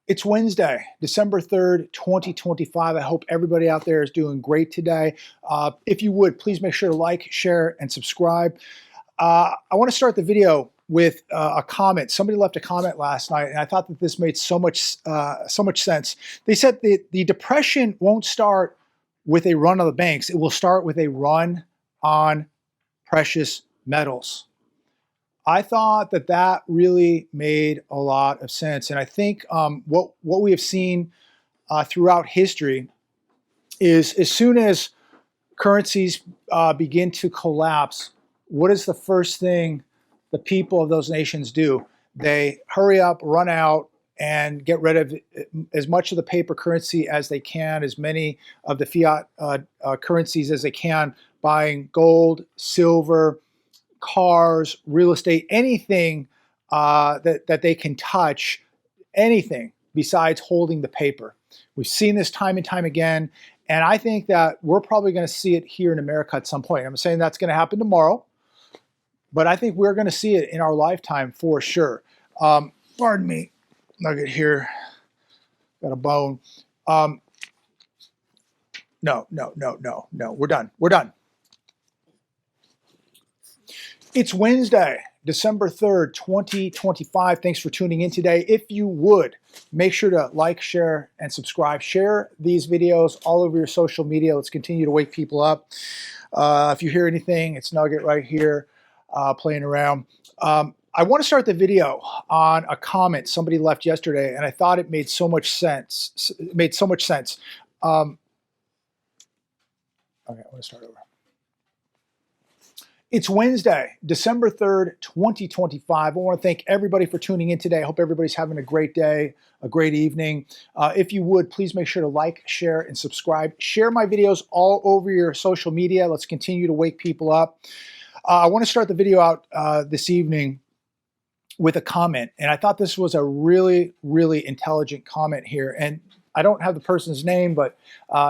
It's Wednesday, December 3rd, 2025. I hope everybody out there is doing great today. If you would, please make sure to like, share, and subscribe. I want to start the video with a comment. Somebody left a comment last night, and I thought that this made so much sense. They said the depression won't start with a run on the banks. It will start with a run on precious metals. I thought that that really made a lot of sense. And I think what we have seen throughout history is as soon as currencies begin to collapse, what is the first thing the people of those nations do? They hurry up, run out, and get rid of as much of the paper currency as they can, as many of the fiat currencies as they can, buying gold, silver, cars, real estate, anything that they can touch, anything besides holding the paper. We've seen this time and time again, and I think that we're probably going to see it here in America at some point. I'm saying that's going to happen tomorrow, but I think we're going to see it in our lifetime for sure. Pardon me, nugget here, got a bone. No, we're done. It's Wednesday, December 3rd, 2025. Thanks for tuning in today. If you would, make sure to like, share, and subscribe. Share these videos all over your social media. Let's continue to wake people up. If you hear anything, it's Nugget right here playing around. I want to start the video on a comment somebody left yesterday, and I thought it made so much sense. Okay, I want to start over. It's Wednesday, December 3rd, 2025. I want to thank everybody for tuning in today. I hope everybody's having a great day, a great evening. If you would, please make sure to like, share, and subscribe. Share my videos all over your social media. Let's continue to wake people up. I want to start the video out this evening with a comment, and I thought this was a really, really intelligent comment here. And I don't have the person's name, but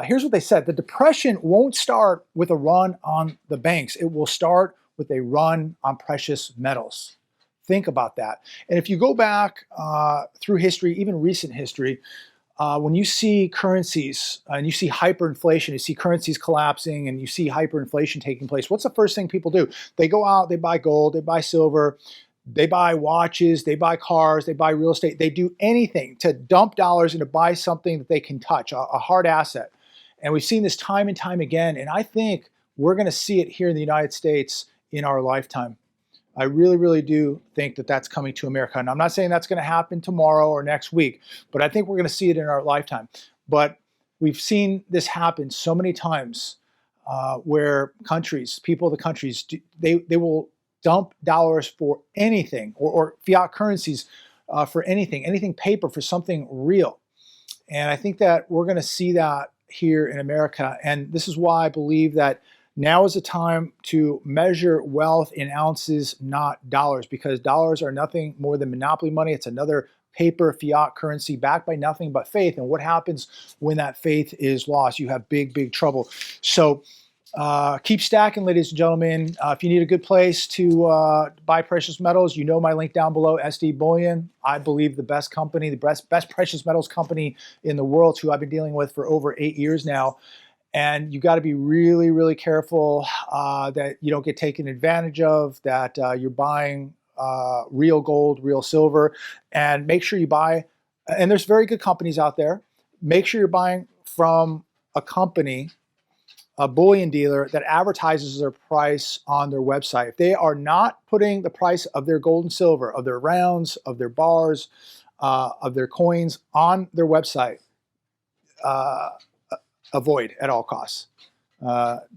here's what they said. The depression won't start with a run on the banks. It will start with a run on precious metals. Think about that. And if you go back through history, even recent history, when you see currencies and you see hyperinflation, you see currencies collapsing and you see hyperinflation taking place, what's the first thing people do? They go out, they buy gold, they buy silver, they buy watches, they buy cars, they buy real estate. They do anything to dump dollars and to buy something that they can touch, a hard asset. And we've seen this time and time again. And I think we're going to see it here in the United States in our lifetime. I really, really do think that that's coming to America. And I'm not saying that's going to happen tomorrow or next week, but I think we're going to see it in our lifetime. But we've seen this happen so many times where countries, people of the countries, they will dump dollars for anything, or fiat currencies for anything paper for something real. And I think that we're going to see that here in America. And this is why I believe that now is the time to measure wealth in ounces, not dollars, because dollars are nothing more than monopoly money. It's another paper fiat currency backed by nothing but faith. And what happens when that faith is lost? You have big, big trouble. So keep stacking, ladies and gentlemen. If you need a good place to buy precious metals, you know my link down below, SD Bullion. I believe the best company, the best precious metals company in the world, who I've been dealing with for over 8 years now. And you got to be really, really careful that you don't get taken advantage of, that you're buying real gold, real silver, and make sure you buy, and there's very good companies out there, make sure you're buying from a company, a bullion dealer that advertises their price on their website. If they are not putting the price of their gold and silver, of their rounds, of their bars, of their coins on their website, avoid at all costs.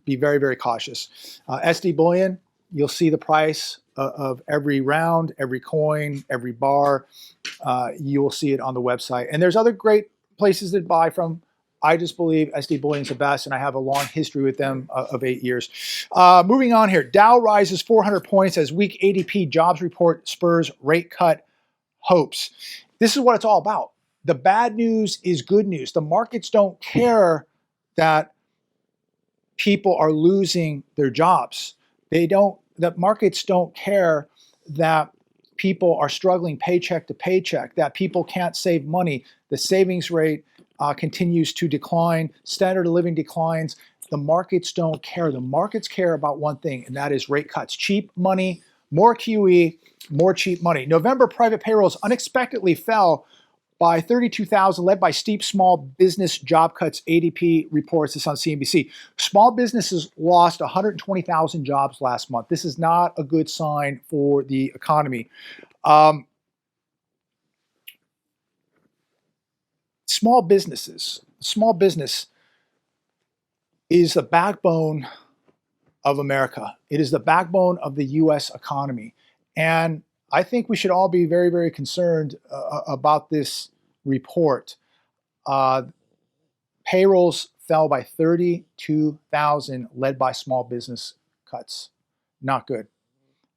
Be very, very cautious. SD Bullion, you'll see the price of every round, every coin, every bar. You will see it on the website. And there's other great places to buy from. I just believe SD Bullion is the best, and I have a long history with them of 8 years. Moving on here, Dow rises 400 points as weak ADP jobs report spurs rate cut hopes. This is what it's all about. The bad news is good news. The markets don't care that people are losing their jobs. The markets don't care that people are struggling paycheck to paycheck, that people can't save money. The savings rate continues to decline. Standard of living declines. The markets don't care. The markets care about one thing, and that is rate cuts. Cheap money, more QE, more cheap money. November private payrolls unexpectedly fell by 32,000, led by steep small business job cuts. ADP reports this on CNBC. Small businesses lost 120,000 jobs last month. This is not a good sign for the economy. Small business is the backbone of America. It is the backbone of the U.S. economy. And I think we should all be very, very concerned about this report. Payrolls fell by 32,000, led by small business cuts. Not good.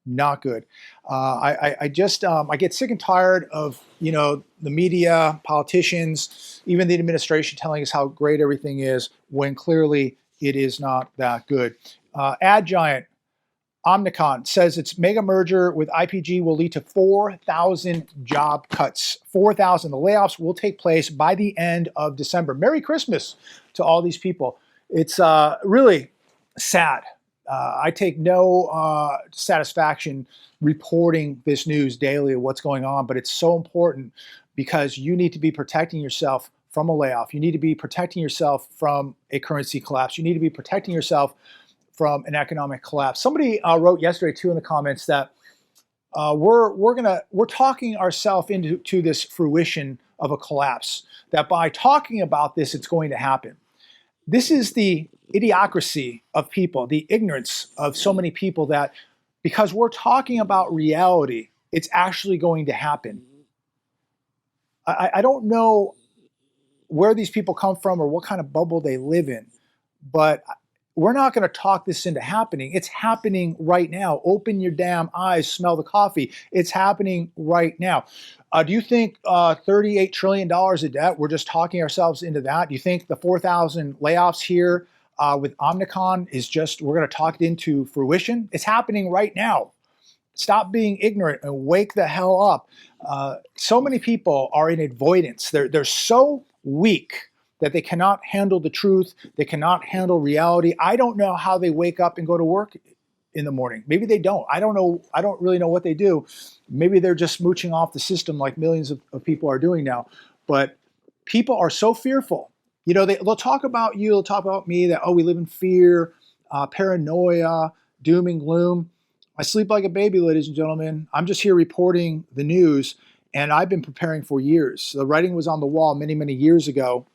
Not good. I get sick and tired of, the media, politicians, even the administration telling us how great everything is when clearly it is not that good. Ad giant Omnicom says its mega merger with IPG will lead to 4,000 job cuts. 4,000. The layoffs will take place by the end of December. Merry Christmas to all these people. It's really sad. I take no satisfaction reporting this news daily of what's going on, but it's so important because you need to be protecting yourself from a layoff. You need to be protecting yourself from a currency collapse. You need to be protecting yourself from an economic collapse. Somebody wrote yesterday too in the comments that we're talking ourselves into this fruition of a collapse. That by talking about this, it's going to happen. This is the idiocracy of people, the ignorance of so many people that because we're talking about reality, it's actually going to happen. I don't know where these people come from or what kind of bubble they live in, but we're not going to talk this into happening. It's happening right now. Open your damn eyes, smell the coffee. It's happening right now. Do you think $38 trillion of debt, we're just talking ourselves into that? Do you think the 4,000 layoffs here with Omnicom is just, we're going to talk it into fruition? It's happening right now. Stop being ignorant and wake the hell up. So many people are in avoidance. They're so weak that they cannot handle the truth. They cannot handle reality. I don't know how they wake up and go to work in the morning. Maybe they don't. I don't know. I don't really know what they do. Maybe they're just smooching off the system like millions of people are doing now. But people are so fearful. They'll talk about you, they'll talk about me, that, oh, we live in fear, paranoia, doom and gloom. I sleep like a baby, ladies and gentlemen. I'm just here reporting the news, and I've been preparing for years. The writing was on the wall many, many years ago,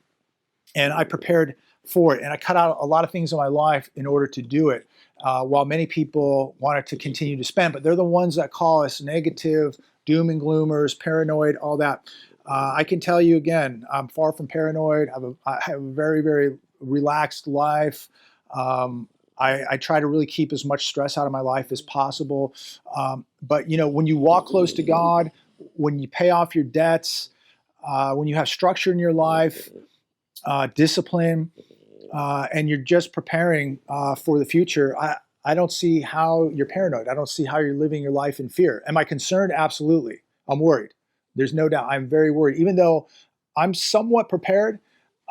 and I prepared for it. And I cut out a lot of things in my life in order to do it, while many people wanted to continue to spend. But they're the ones that call us negative, doom and gloomers, paranoid, all that. I can tell you again, I'm far from paranoid. I have a very, very relaxed life. I try to really keep as much stress out of my life as possible. But when you walk close to God, when you pay off your debts, when you have structure in your life, discipline, and you're just preparing for the future, I don't see how you're paranoid. I don't see how you're living your life in fear. Am I concerned? Absolutely. I'm worried. There's no doubt. I'm very worried. Even though I'm somewhat prepared,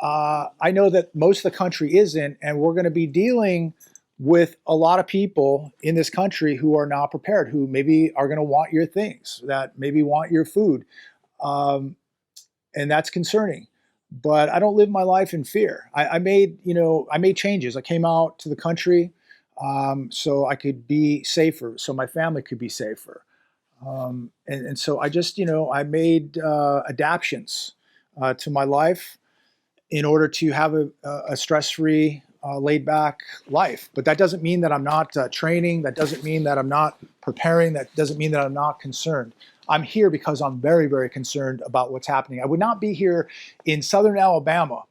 I know that most of the country isn't, and we're going to be dealing with a lot of people in this country who are not prepared, who maybe are going to want your things, that maybe want your food. And that's concerning. But I don't live my life in fear. I made changes. I came out to the country so I could be safer, so my family could be safer. And so I just, I made adaptations to my life in order to have a stress-free, laid-back life. But that doesn't mean that I'm not training. That doesn't mean that I'm not preparing. That doesn't mean that I'm not concerned. I'm here because I'm very, very concerned about what's happening. I would not be here in southern Alabama,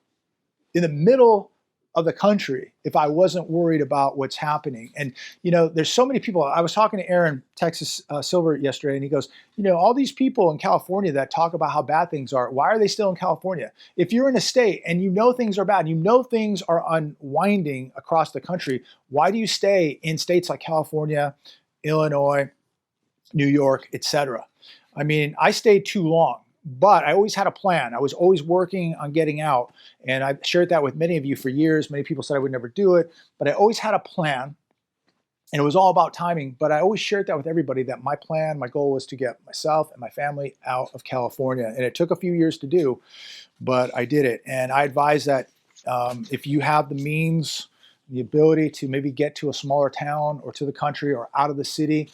in the middle of the country, if I wasn't worried about what's happening. And, there's so many people. I was talking to Aaron, Texas Silver, yesterday, and he goes, all these people in California that talk about how bad things are, why are they still in California? If you're in a state and things are bad, things are unwinding across the country, why do you stay in states like California, Illinois, New York, etc. I mean, I stayed too long, but I always had a plan. I was always working on getting out, and I shared that with many of you for years. Many people said I would never do it, but I always had a plan, and it was all about timing. But I always shared that with everybody, that my plan, my goal was to get myself and my family out of California, and it took a few years to do, but I did it. And I advise that if you have the means, the ability to maybe get to a smaller town or to the country or out of the city,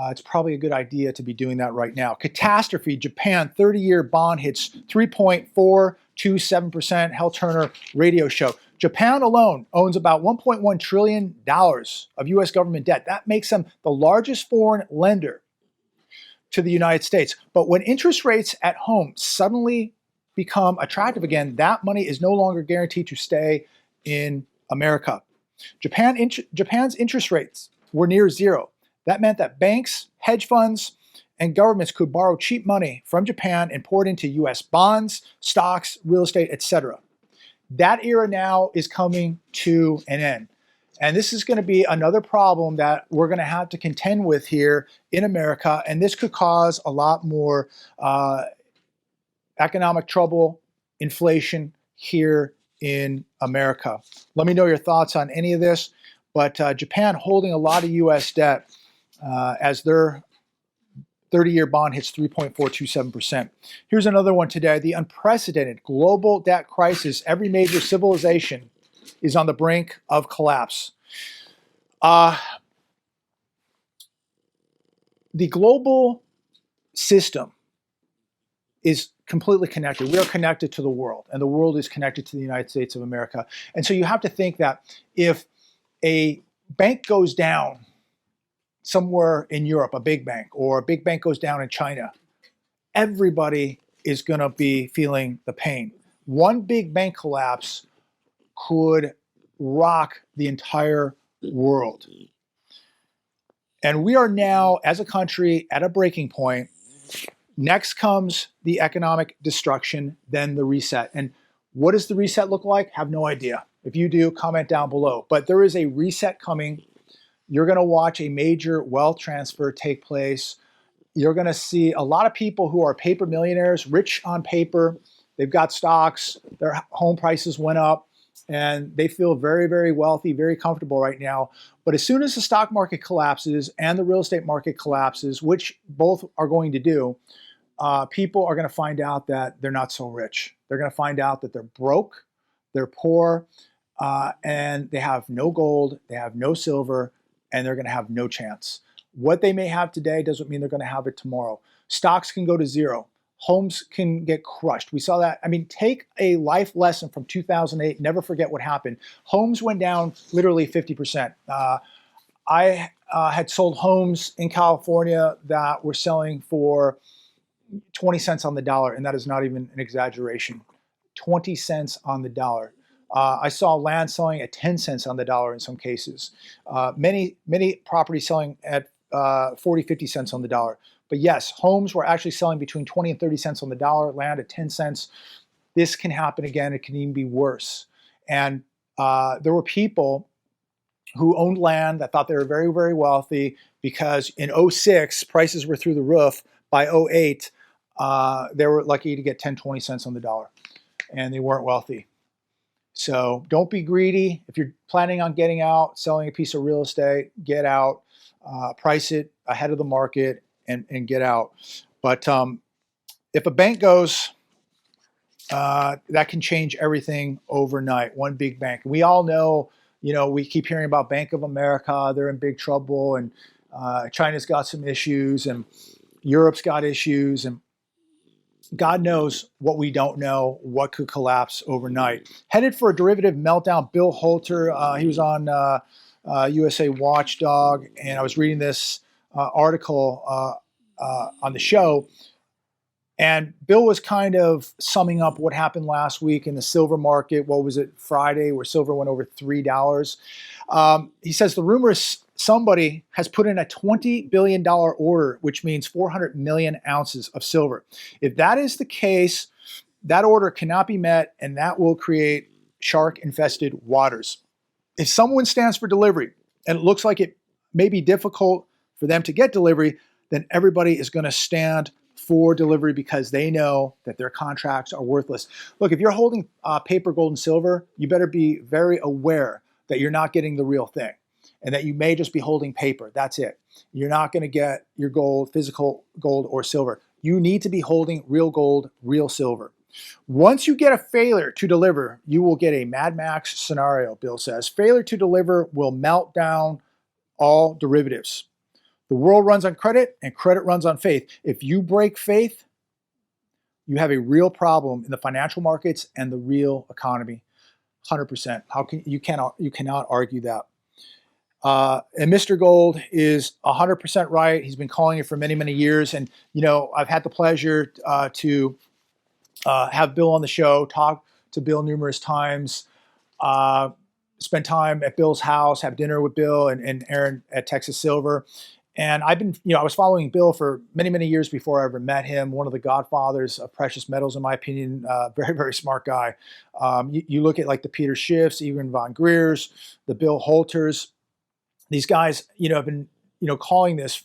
it's probably a good idea to be doing that right now. Catastrophe, Japan, 30-year bond hits 3.427%, Hal Turner radio show. Japan alone owns about $1.1 trillion of U.S. government debt. That makes them the largest foreign lender to the United States. But when interest rates at home suddenly become attractive again, that money is no longer guaranteed to stay in America. Japan's interest rates were near zero. That meant that banks, hedge funds, and governments could borrow cheap money from Japan and pour it into U.S. bonds, stocks, real estate, etc. That era now is coming to an end. And this is going to be another problem that we're going to have to contend with here in America. And this could cause a lot more economic trouble, inflation here in America. Let me know your thoughts on any of this. But Japan holding a lot of U.S. debt as their 30-year bond hits 3.427%. Here's another one today. The unprecedented global debt crisis. Every major civilization is on the brink of collapse. The global system is completely connected. We are connected to the world, and the world is connected to the United States of America. And so you have to think that if a bank goes down somewhere in Europe, a big bank, or a big bank goes down in China, everybody is going to be feeling the pain. One big bank collapse could rock the entire world. And we are now, as a country, at a breaking point. Next comes the economic destruction, then the reset. And what does the reset look like? Have no idea. If you do, comment down below. But there is a reset coming. You're going to watch a major wealth transfer take place. You're going to see a lot of people who are paper millionaires, rich on paper. They've got stocks. Their home prices went up, and they feel very, very wealthy, very comfortable right now. But as soon as the stock market collapses and the real estate market collapses, which both are going to do, people are going to find out that they're not so rich. They're going to find out that they're broke, they're poor, and they have no gold, they have no silver, and they're going to have no chance. What they may have today doesn't mean they're going to have it tomorrow. Stocks can go to zero. Homes can get crushed. We saw that. I mean, take a life lesson from 2008. Never forget what happened. Homes went down literally 50%. I had sold homes in California that were selling for 20 cents on the dollar, and that is not even an exaggeration. 20 cents on the dollar. I saw land selling at 10 cents on the dollar in some cases. Many properties selling at 40, 50 cents on the dollar. But yes, homes were actually selling between 20 and 30 cents on the dollar, land at 10 cents. This can happen again. It can even be worse. And there were people who owned land that thought they were very, very wealthy because in 06, prices were through the roof. By 08, they were lucky to get 10, 20 cents on the dollar, and they weren't wealthy. So don't be greedy. If you're planning on getting out, selling a piece of real estate, get out, price it ahead of the market and get out. But if a bank goes, that can change everything overnight. One big bank. We all know, we keep hearing about Bank of America. They're in big trouble, and China's got some issues, and Europe's got issues, and God knows what we don't know, what could collapse overnight. Headed for a derivative meltdown, Bill Holter, he was on USA Watchdog, and I was reading this article on the show, and Bill was kind of summing up what happened last week in the silver market. What was it, Friday, where silver went over $3. He says the rumor is somebody has put in a $20 billion order, which means 400 million ounces of silver. If that is the case, that order cannot be met, and that will create shark-infested waters. If someone stands for delivery, and it looks like it may be difficult for them to get delivery, then everybody is going to stand for delivery because they know that their contracts are worthless. Look, if you're holding paper, gold, and silver, you better be very aware that you're not getting the real thing and that you may just be holding paper. That's it. You're not going to get your gold, physical gold or silver. You need to be holding real gold, real silver. Once you get a failure to deliver, you will get a Mad Max scenario, Bill says. Failure to deliver will melt down all derivatives. The world runs on credit and credit runs on faith. If you break faith, you have a real problem in the financial markets and the real economy. 100%. You cannot argue that. And Mr. Gold is 100% right. He's been calling it for many, many years. And, I've had the pleasure to have Bill on the show, talk to Bill numerous times, spend time at Bill's house, have dinner with Bill and Aaron at Texas Silver. And I was following Bill for many, many years before I ever met him. One of the godfathers of precious metals, in my opinion. Very, very smart guy. You look at like the Peter Schiffs, even Von Greers, the Bill Holters. These guys, have been, calling this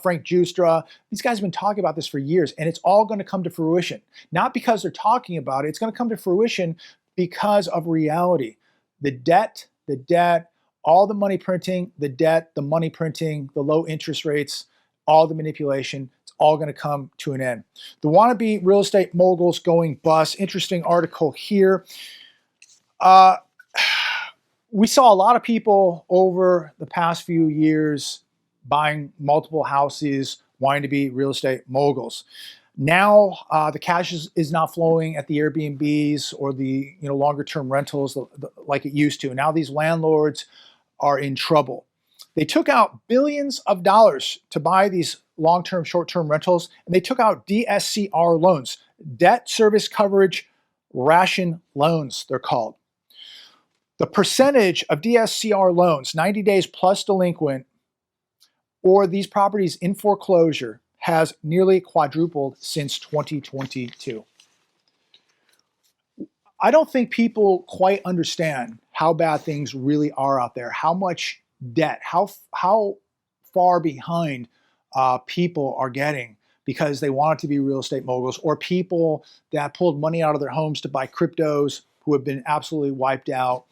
Frank Giustra. These guys have been talking about this for years, and it's all going to come to fruition. Not because they're talking about it. It's going to come to fruition because of reality. The debt, all the money printing, the debt, the money printing, the low interest rates, all the manipulation, it's all going to come to an end. The wannabe real estate moguls going bust. Interesting article here. We saw a lot of people over the past few years buying multiple houses, wanting to be real estate moguls. Now the cash is not flowing at the Airbnbs or the longer term rentals like it used to. Now these landlords are in trouble. They took out billions of dollars to buy these long-term, short-term rentals, and they took out DSCR loans, debt service coverage ration loans, they're called. The percentage of DSCR loans, 90 days plus delinquent, or these properties in foreclosure has nearly quadrupled since 2022. I don't think people quite understand how bad things really are out there, how much debt, how far behind people are getting because they want to be real estate moguls, or people that pulled money out of their homes to buy cryptos who have been absolutely wiped out.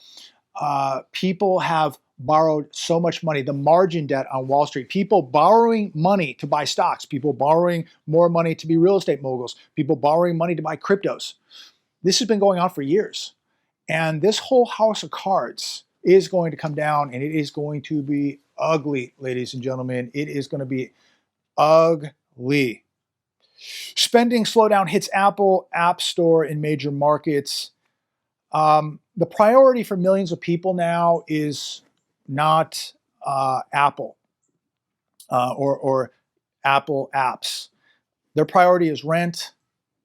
People have borrowed so much money, the margin debt on Wall Street, people borrowing money to buy stocks, people borrowing more money to be real estate moguls, people borrowing money to buy cryptos. This has been going on for years. And this whole house of cards is going to come down, and it is going to be ugly, ladies and gentlemen. It is going to be ugly. Spending slowdown hits Apple App Store in major markets. The priority for millions of people now is not Apple or Apple apps. Their priority is rent,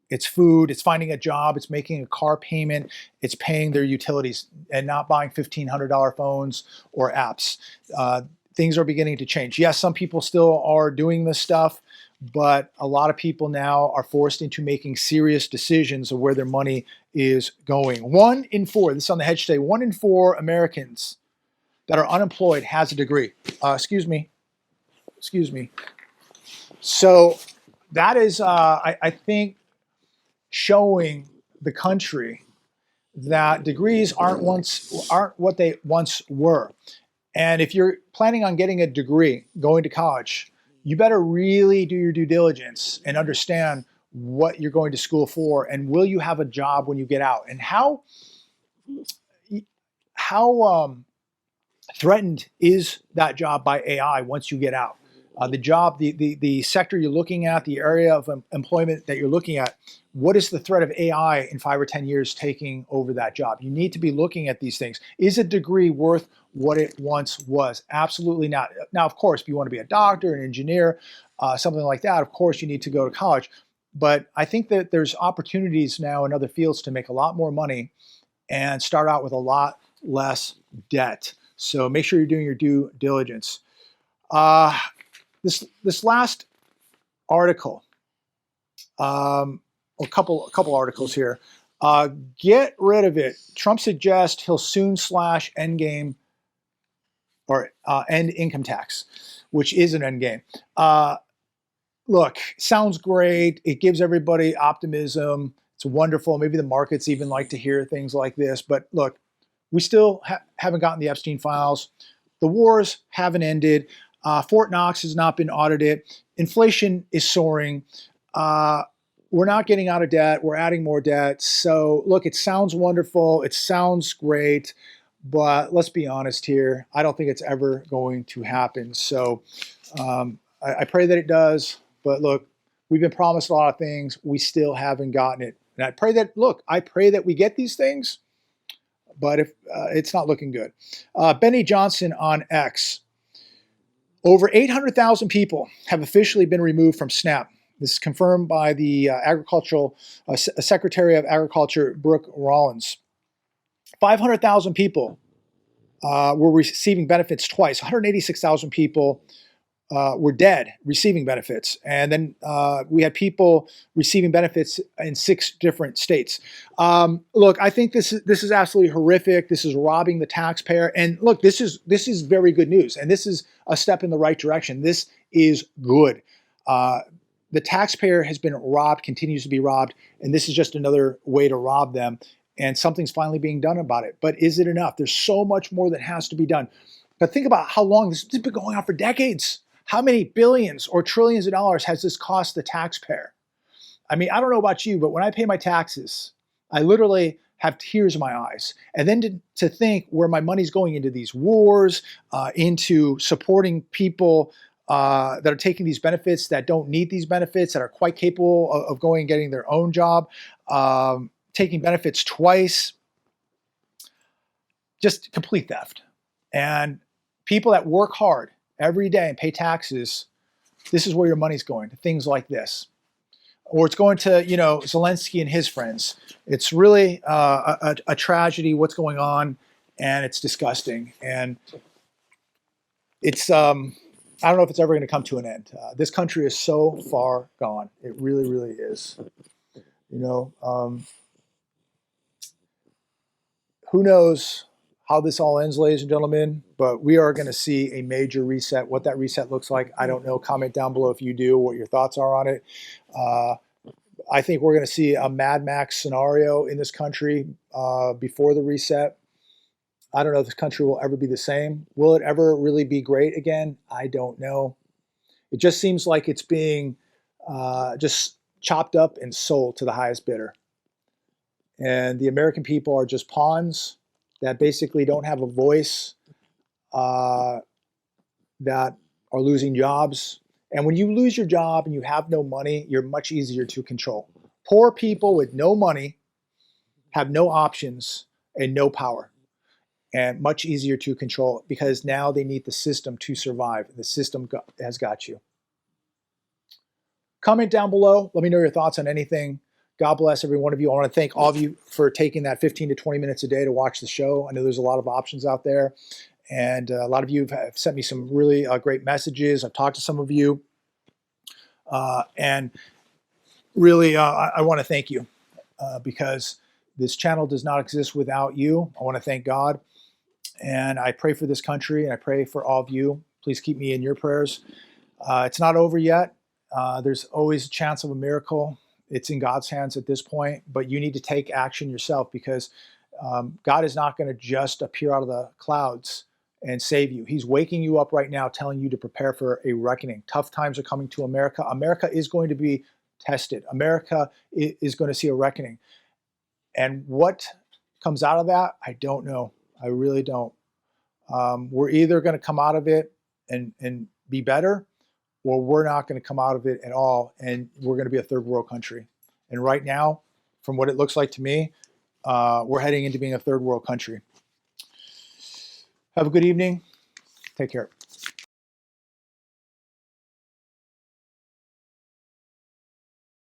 it's food, it's finding a job, it's making a car payment, it's paying their utilities, and not buying $1,500 phones or apps. Things are beginning to change. Yes, some people still are doing this stuff, but a lot of people now are forced into making serious decisions of where their money is going. 1 in 4, this is on the Hedge today, 1 in 4 Americans that are unemployed has a degree. Excuse me. So that is, I think, showing the country that degrees aren't what they once were. And if you're planning on getting a degree, going to college, you better really do your due diligence and understand what you're going to school for, and will you have a job when you get out, and how threatened is that job by AI once you get out. The job, the sector you're looking at, the area of employment that you're looking at, what is the threat of AI in 5 or 10 years taking over that job? You need to be looking at these things. Is a degree worth what it once was? Absolutely not. Now, of course, if you want to be a doctor, an engineer, something like that, of course you need to go to college. But I think that there's opportunities now in other fields to make a lot more money and start out with a lot less debt. So make sure you're doing your due diligence. This last article, a couple articles here. Get rid of it. Trump suggests he'll soon slash endgame or end income tax, which is an endgame. look, sounds great. It gives everybody optimism. It's wonderful. Maybe the markets even like to hear things like this. But look, we still haven't gotten the Epstein files. The wars haven't ended. Fort Knox has not been audited. Inflation is soaring. We're not getting out of debt. We're adding more debt. So look, it sounds wonderful. It sounds great. But let's be honest here. I don't think it's ever going to happen. So I pray that it does. But look, we've been promised a lot of things. We still haven't gotten it. And I pray that we get these things. But if it's not looking good. Benny Johnson on X. Over 800,000 people have officially been removed from SNAP. This is confirmed by the Secretary of Agriculture, Brooke Rollins. 500,000 people were receiving benefits twice. 186,000 people were dead receiving benefits. And then we had people receiving benefits in 6 different states. Look, I think this is absolutely horrific. This is robbing the taxpayer. And look, this is very good news. And this is a step in the right direction. This is good. The taxpayer has been robbed, continues to be robbed, and this is just another way to rob them. And something's finally being done about it. But is it enough? There's so much more that has to be done. But think about how long this has been going on for decades. How many billions or trillions of dollars has this cost the taxpayer? I mean, I don't know about you, but when I pay my taxes, I literally have tears in my eyes. And then to think where my money's going into these wars, into supporting people that are taking these benefits, that don't need these benefits, that are quite capable of going and getting their own job, taking benefits twice, just complete theft. And people that work hard every day and pay taxes, this is where your money's going, to things like this. Or it's going to, Zelensky and his friends. It's really a tragedy what's going on, and it's disgusting. And it's, I don't know if it's ever going to come to an end. This country is so far gone. It really, really is. Who knows how this all ends, ladies and gentlemen, but we are going to see a major reset. What that reset looks like, I don't know. Comment down below if you do, what your thoughts are on it. I think we're going to see a Mad Max scenario in this country before the reset. I don't know if this country will ever be the same. Will it ever really be great again? I don't know. It just seems like it's being just chopped up and sold to the highest bidder. And the American people are just pawns that basically don't have a voice, that are losing jobs. And when you lose your job and you have no money, you're much easier to control. Poor people with no money have no options and no power, and much easier to control because now they need the system to survive. The system has got you. Comment down below. Let me know your thoughts on anything. God bless every one of you. I want to thank all of you for taking that 15 to 20 minutes a day to watch the show. I know there's a lot of options out there. And a lot of you have sent me some really great messages. I've talked to some of you. And really, I want to thank you because this channel does not exist without you. I want to thank God. And I pray for this country, and I pray for all of you. Please keep me in your prayers. It's not over yet. There's always a chance of a miracle. It's in God's hands at this point, but you need to take action yourself because God is not going to just appear out of the clouds and save you. He's waking you up right now, telling you to prepare for a reckoning. Tough times are coming to America. America is going to be tested. America is going to see a reckoning. And what comes out of that, I don't know. I really don't. We're either going to come out of it and be better, or we're not going to come out of it at all, and we're going to be a third world country. And right now, from what it looks like to me, we're heading into being a third world country. Have a good evening. Take care.